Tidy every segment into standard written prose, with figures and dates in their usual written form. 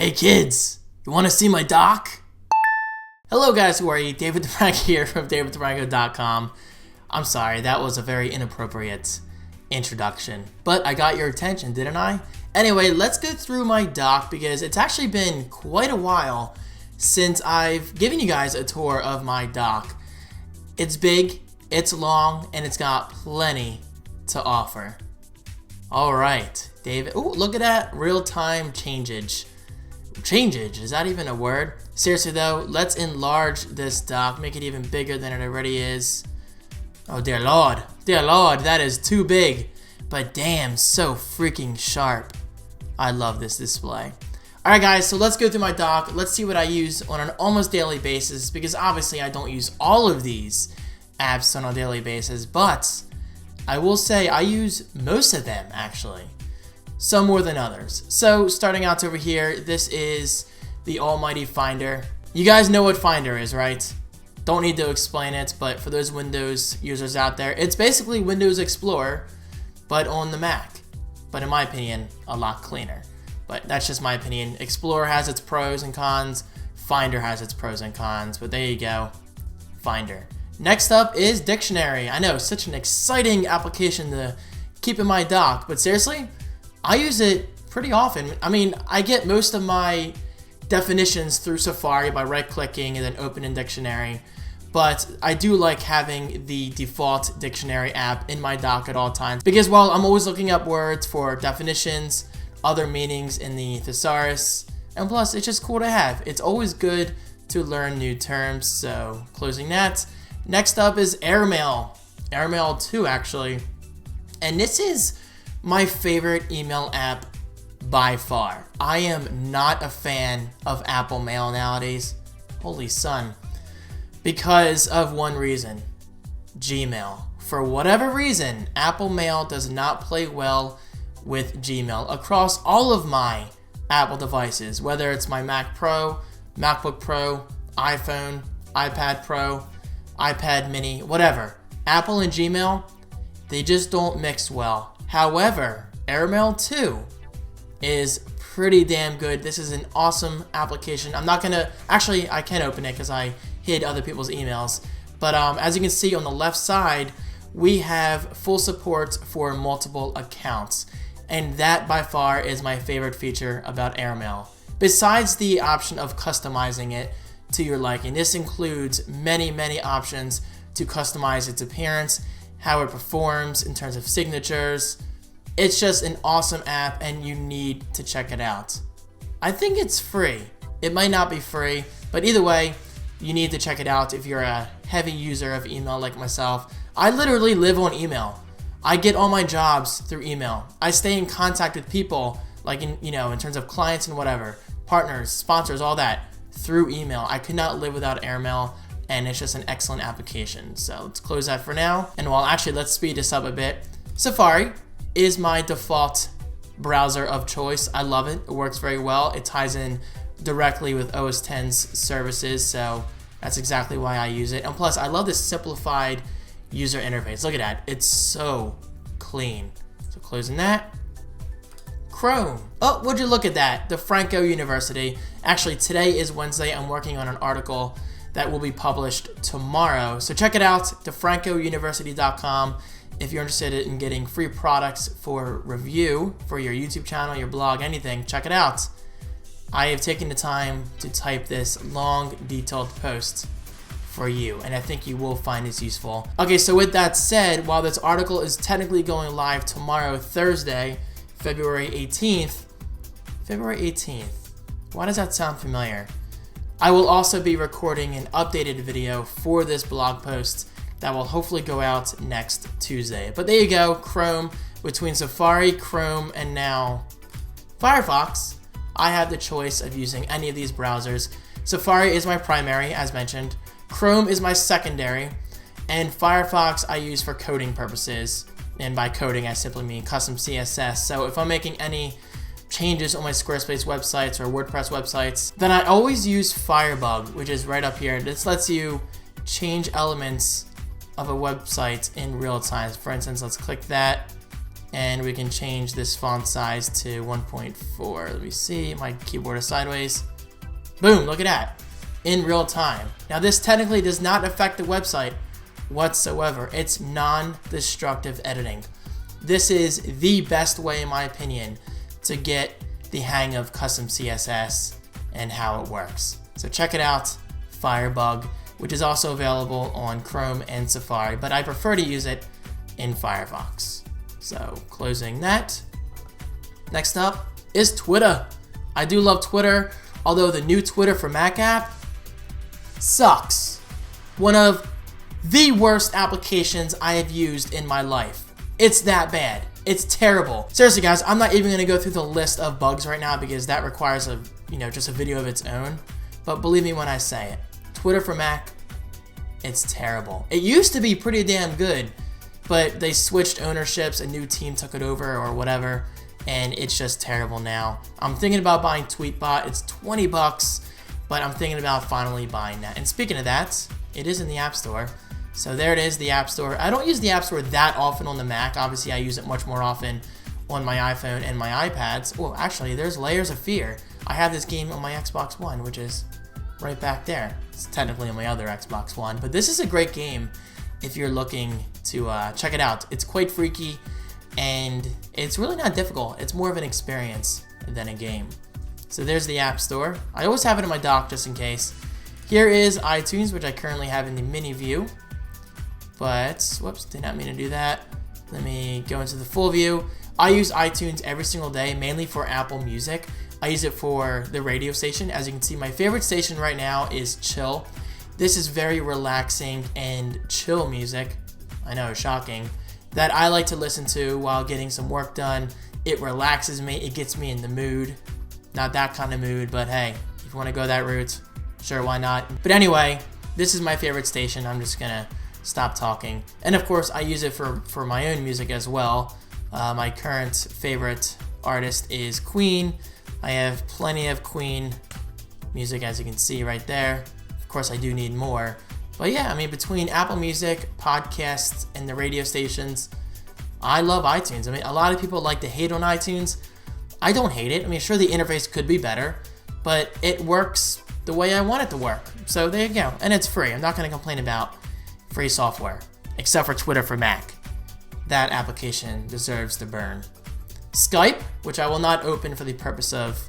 Hey kids, you want to see my doc? Hello guys, who are you? David DeFranco here from daviddeFranco.com. I'm sorry, that was a very inappropriate introduction, but I got your attention, didn't I? Anyway, let's go through my doc because it's actually been quite a while since I've given you guys a tour of my doc. It's big, it's long, and it's got plenty to offer. Alright, David. Ooh, look at that real-time changeage. Changeage, is that even a word? Seriously though, let's enlarge this doc, make it even bigger than it already is. Oh dear lord, that is too big, but damn, so freaking sharp. I love this display. Alright guys, so let's go through my doc. Let's see what I use on an almost daily basis, because obviously I don't use all of these apps on a daily basis, but I will say I use most of them actually. Some more than others. So starting out over here, this is the almighty Finder. You guys know what Finder is, right? Don't need to explain it, but for those Windows users out there, it's basically Windows Explorer, but on the Mac. But in my opinion, a lot cleaner. But that's just my opinion. Explorer has its pros and cons. Finder has its pros and cons, but there you go. Finder. Next up is Dictionary. I know, such an exciting application to keep in my dock, but seriously, I use it pretty often. I mean, I get most of my definitions through Safari by right-clicking and then opening Dictionary, but I do like having the default Dictionary app in my dock at all times because, well, I'm always looking up words for definitions, other meanings in the thesaurus, and plus, it's just cool to have. It's always good to learn new terms, so closing that. Next up is Airmail. Airmail 2, actually. And this is my favorite email app by far. I am not a fan of Apple Mail nowadays. Holy sun. Because of one reason. Gmail. For whatever reason, Apple Mail does not play well with Gmail across all of my Apple devices, whether it's my Mac Pro, MacBook Pro, iPhone, iPad Pro, iPad mini, whatever. Apple and Gmail, they just don't mix well. However, Airmail 2 is pretty damn good. This is an awesome application. I'm not gonna, actually I can open it because I hid other people's emails. But as you can see on the left side, we have full support for multiple accounts. And that by far is my favorite feature about Airmail. Besides the option of customizing it to your liking, this includes many options to customize its appearance, how it performs in terms of signatures. It's just an awesome app and you need to check it out. I think it's free. It might not be free, but either way, you need to check it out if you're a heavy user of email like myself. I literally live on email. I get all my jobs through email. I stay in contact with people, like in terms of clients and whatever, partners, sponsors, all that, through email. I could not live without Airmail, and it's just an excellent application. So let's close that for now. And actually, let's speed this up a bit. Safari is my default browser of choice. I love it. It works very well. It ties in directly with OS X's services, so that's exactly why I use it. And plus, I love this simplified user interface. Look at that. It's so clean. So closing that. Chrome. Oh, would you look at that? The Franco University. Actually, today is Wednesday. I'm working on an article that will be published tomorrow. So check it out, thefrancouniversity.com. If you're interested in getting free products for review for your YouTube channel, your blog, anything, check it out. I have taken the time to type this long, detailed post for you, and I think you will find this useful. Okay, so with that said, while this article is technically going live tomorrow, Thursday, February 18th, why does that sound familiar? I will also be recording an updated video for this blog post that will hopefully go out next Tuesday. But there you go, Chrome. Between Safari, Chrome, and now Firefox, I have the choice of using any of these browsers. Safari is my primary, as mentioned. Chrome is my secondary. And Firefox I use for coding purposes. And by coding, I simply mean custom CSS. So if I'm making any changes on my Squarespace websites or WordPress websites, then I always use Firebug, which is right up here. This lets you change elements of a website in real time. For instance, let's click that. And we can change this font size to 1.4. Let me see, my keyboard is sideways. Boom, look at that. In real time. Now this technically does not affect the website whatsoever. It's non-destructive editing. This is the best way, in my opinion, to get the hang of custom CSS and how it works. So check it out, Firebug, which is also available on Chrome and Safari, but I prefer to use it in Firefox. So closing that. Next up is Twitter. I do love Twitter, although the new Twitter for Mac app sucks. One of the worst applications I have used in my life. It's that bad. It's terrible. Seriously guys, I'm not even gonna go through the list of bugs right now because that requires just a video of its own. But believe me when I say it, Twitter for Mac, it's terrible. It used to be pretty damn good, but they switched ownerships, a new team took it over or whatever, and it's just terrible now. I'm thinking about buying Tweetbot. It's 20 bucks, but I'm thinking about finally buying that. And speaking of that, it is in the App Store. So there it is, the App Store. I don't use the App Store that often on the Mac. Obviously, I use it much more often on my iPhone and my iPads. Oh, actually, there's Layers of Fear. I have this game on my Xbox One, which is right back there. It's technically on my other Xbox One, but this is a great game if you're looking to check it out. It's quite freaky, and it's really not difficult. It's more of an experience than a game. So there's the App Store. I always have it in my dock just in case. Here is iTunes, which I currently have in the mini view. But, whoops, did not mean to do that. Let me go into the full view. I use iTunes every single day, mainly for Apple Music. I use it for the radio station. As you can see, my favorite station right now is Chill. This is very relaxing and chill music. I know, shocking. That I like to listen to while getting some work done. It relaxes me. It gets me in the mood. Not that kind of mood, but hey, if you want to go that route, sure, why not? But anyway, this is my favorite station. I'm just gonna stop talking. And of course, I use it for my own music as well. My current favorite artist is Queen. I have plenty of Queen music, as you can see right there. Of course, I do need more. But yeah, I mean, between Apple Music, podcasts, and the radio stations, I love iTunes. I mean, a lot of people like to hate on iTunes. I don't hate it. I mean, sure, the interface could be better, but it works the way I want it to work. So there you go. And it's free. I'm not going to complain about free software, except for Twitter for Mac. That application deserves to burn. Skype, which I will not open for the purpose of,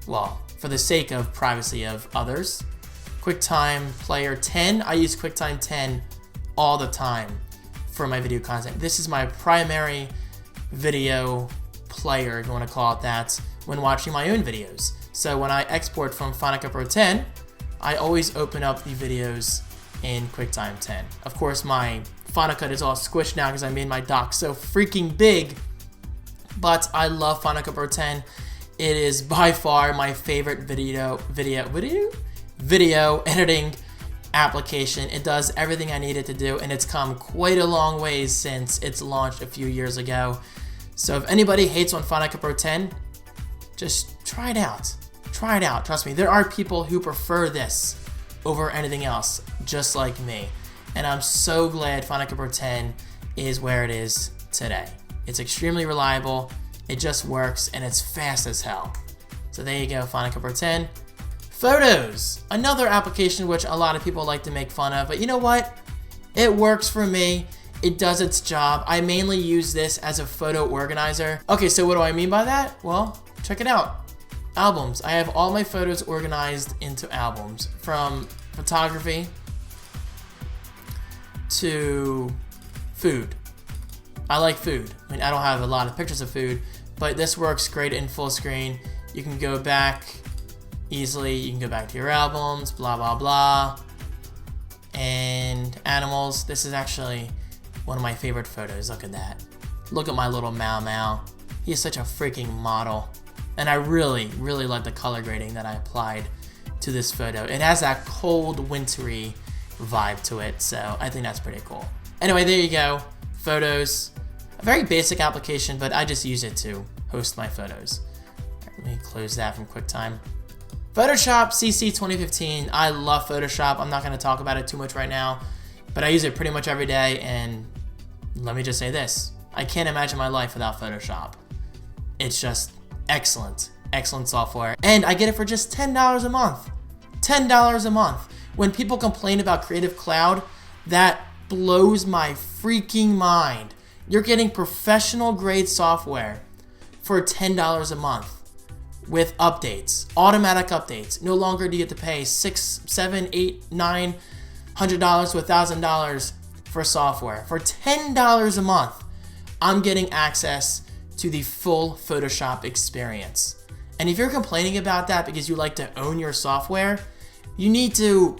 well, for the sake of privacy of others. QuickTime Player 10. I use QuickTime 10 all the time for my video content. This is my primary video player, if you want to call it that, when watching my own videos. So when I export from Final Cut Pro 10, I always open up the videos in QuickTime 10. Of course, my Final Cut is all squished now because I made my dock so freaking big, but I love Final Cut Pro 10. It is by far my favorite video editing application. It does everything I need it to do, and it's come quite a long ways since its launched a few years ago. So if anybody hates on Final Cut Pro 10, just try it out. Try it out. Trust me, there are people who prefer this over anything else, just like me. And I'm so glad Final Cut Pro 10 is where it is today. It's extremely reliable, it just works, and it's fast as hell. So there you go, Final Cut Pro 10. Photos, another application which a lot of people like to make fun of, but you know what? It works for me. It does its job. I mainly use this as a photo organizer. Okay, so what do I mean by that? Well, check it out. Albums. I have all my photos organized into albums, from photography to food. I like food. I mean, I don't have a lot of pictures of food, but this works great in full screen. You can go back easily. You can go back to your albums, blah, blah, blah. And animals. This is actually one of my favorite photos. Look at that. Look at my little Mau Mau. He is such a freaking model. And I really, really like the color grading that I applied to this photo. It has that cold, wintry vibe to it, so I think that's pretty cool. Anyway, there you go. Photos. A very basic application, but I just use it to host my photos. Let me close that from QuickTime. Photoshop CC 2015. I love Photoshop. I'm not going to talk about it too much right now, but I use it pretty much every day, and let me just say this. I can't imagine my life without Photoshop. It's just excellent, excellent software. And I get it for just $10 a month. $10 a month. When people complain about Creative Cloud, that blows my freaking mind. You're getting professional grade software for $10 a month with updates, automatic updates. No longer do you have to pay $600, $700, $800, $900 to $1,000 for software. For $10 a month, I'm getting access to the full Photoshop experience. And if you're complaining about that because you like to own your software, you need to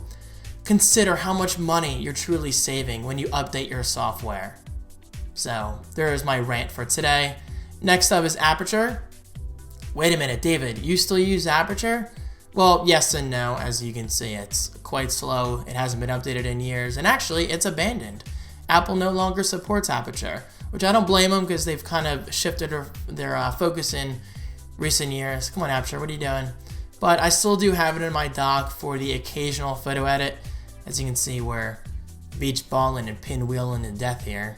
consider how much money you're truly saving when you update your software. So there's my rant for today. Next up is Aperture. Wait a minute, David, you still use Aperture? Well, yes and no. As you can see, it's quite slow. It hasn't been updated in years, and actually it's abandoned. Apple no longer supports Aperture, which I don't blame them because they've kind of shifted their focus in recent years. Come on, Aperture, what are you doing? But I still do have it in my dock for the occasional photo edit. As you can see, we're beach balling and pinwheeling to death here.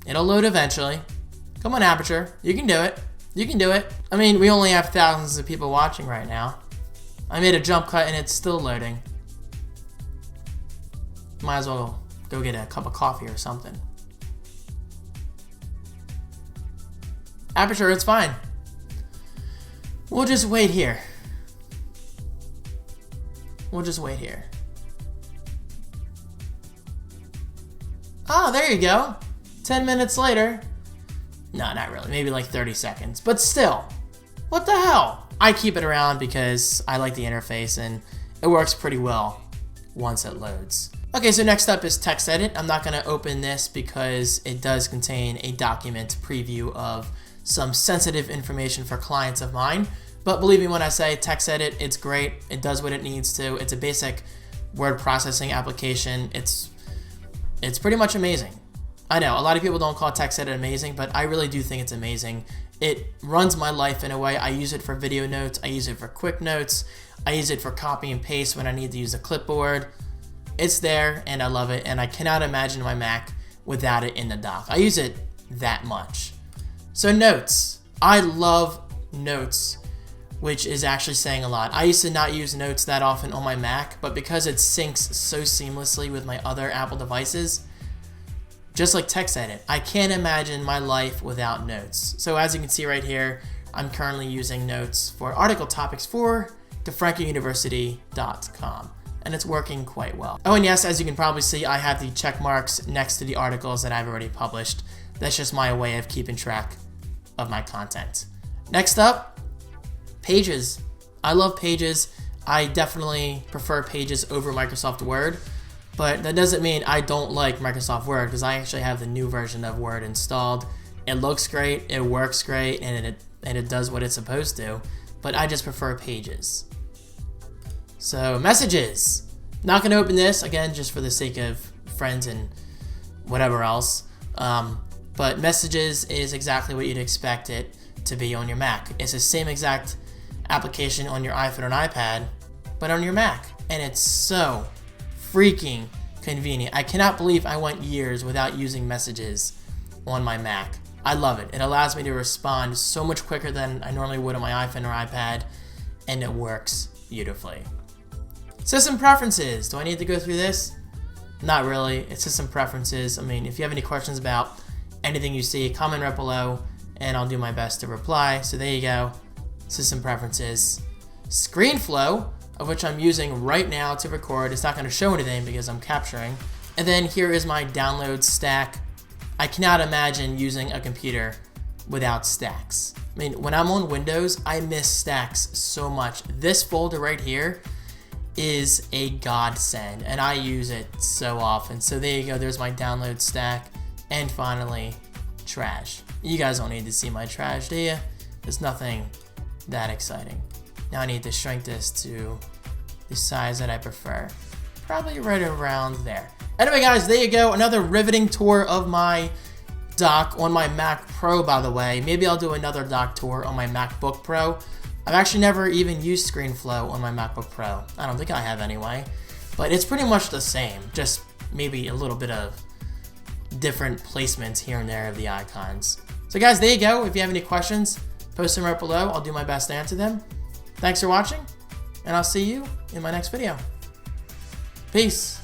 It'll load eventually. Come on, Aperture, you can do it. You can do it. I mean, we only have thousands of people watching right now. I made a jump cut and it's still loading. Might as well go get a cup of coffee or something. Aperture, it's fine. We'll just wait here. We'll just wait here. Oh, there you go. 10 minutes later. No, not really. Maybe like 30 seconds. But still, what the hell? I keep it around because I like the interface and it works pretty well once it loads. Okay, so next up is TextEdit. I'm not going to open this because it does contain a document preview of some sensitive information for clients of mine. But believe me when I say TextEdit, it's great. It does what it needs to. It's a basic word processing application. It's pretty much amazing. I know, a lot of people don't call TextEdit amazing, but I really do think it's amazing. It runs my life in a way. I use it for video notes. I use it for quick notes. I use it for copy and paste when I need to use a clipboard. It's there, and I love it, and I cannot imagine my Mac without it in the dock. I use it that much. So Notes. I love Notes, which is actually saying a lot. I used to not use Notes that often on my Mac, but because it syncs so seamlessly with my other Apple devices, just like TextEdit, I can't imagine my life without Notes. So as you can see right here, I'm currently using Notes for article topics for thefrancouniversity.com, and it's working quite well. Oh, and yes, as you can probably see, I have the check marks next to the articles that I've already published. That's just my way of keeping track of my content. Next up, Pages. I love Pages. I definitely prefer Pages over Microsoft Word. But that doesn't mean I don't like Microsoft Word because I actually have the new version of Word installed. It looks great, it works great, and it does what it's supposed to. But I just prefer Pages. So Messages. Not going to open this, again, just for the sake of friends and whatever else. But Messages is exactly what you'd expect it to be on your Mac. It's the same exact application on your iPhone and iPad, but on your Mac. And it's so freaking convenient. I cannot believe I went years without using Messages on my Mac. I love it. It allows me to respond so much quicker than I normally would on my iPhone or iPad, and it works beautifully. System preferences. Do I need to go through this? Not really. It's system preferences. I mean, if you have any questions about anything you see, comment right below, and I'll do my best to reply. So there you go. System preferences. ScreenFlow, of which I'm using right now to record. It's not going to show anything because I'm capturing. And then here is my download stack. I cannot imagine using a computer without stacks. I mean, when I'm on Windows, I miss stacks so much. This folder right here is a godsend, and I use it so often. So there you go. There's my download stack. And finally, trash. You guys don't need to see my trash, do you? There's nothing that exciting. Now I need to shrink this to the size that I prefer. Probably right around there. Anyway, guys, there you go. Another riveting tour of my dock on my Mac Pro, by the way. Maybe I'll do another dock tour on my MacBook Pro. I've actually never even used ScreenFlow on my MacBook Pro. I don't think I have anyway. But it's pretty much the same. Just maybe a little bit of different placements here and there of the icons. So guys, there you go. If you have any questions, post them right below. I'll do my best to answer them. Thanks for watching, and I'll see you in my next video. Peace.